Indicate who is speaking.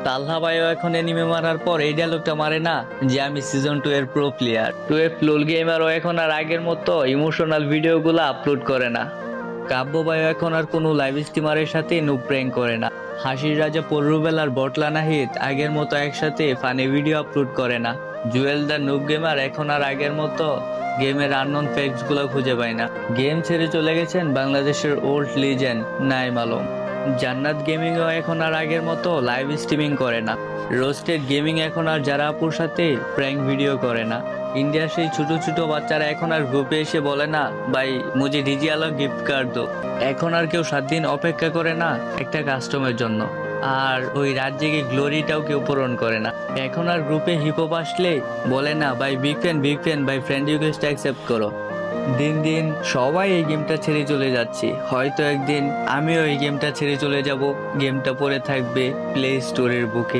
Speaker 1: তালহা ভাইও এখন এনিমে মারার পর এই ডায়লগটা মারে না যে আমি সিজন 2 এর প্রো প্লেয়ার। 12 লোল গেমারও এখন আর আগের মতো ইমোশনাল ভিডিওগুলো আপলোড করে না। কাব্য ভাইও এখন আর কোনো লাইভ স্ট্রিমারের সাথে নুব প্র্যাঙ্ক করে না। হাসির রাজা পররুবেল আর বটলা নাহিদ আগের মতো একসাথে ফানি ভিডিও আপলোড করে না। জুয়েল দা নুব গেমার এখন আর আগের মতো গেমের আননোন ফ্যাক্টস গুলো খুঁজে পায় না। গেম ছেড়ে চলে গেছেন বাংলাদেশের ওল্ড লিজেন্ড নাইম আলম। জান্নাত গেমিংও এখন আর আগের মতো লাইভ স্ট্রিমিং করে না। রোস্টেড গেমিং এখন আর যারা আপুর সাথে প্র্যাঙ্ক ভিডিও করে না। ইন্ডিয়ার সেই ছোট ছোট বাচ্চারা এখন আর গ্রুপে এসে বলে না ভাই মুঝে ডিজি আলো গিফট কার্ড দো। এখন আর কেউ 7 দিন অপেক্ষা করে না একটা কাস্টমের জন্য। আর ওই রাত জেগে গ্লোরিটাও কেউ পূরণ করে না। এখন আর গ্রুপে হিপহপ আসলে বলে না ভাই বিগ ফ্যান ভাই ফ্রেন্ড রিকোয়েস্ট অ্যাকসেপ্ট করো। দিন দিন সবাই এই গেমটা ছেড়ে চলে যাচ্ছে। হয়তো একদিন আমিও এই গেমটা ছেড়ে চলে যাব। গেমটা পড়ে থাকবে প্লে স্টোরের বুকে।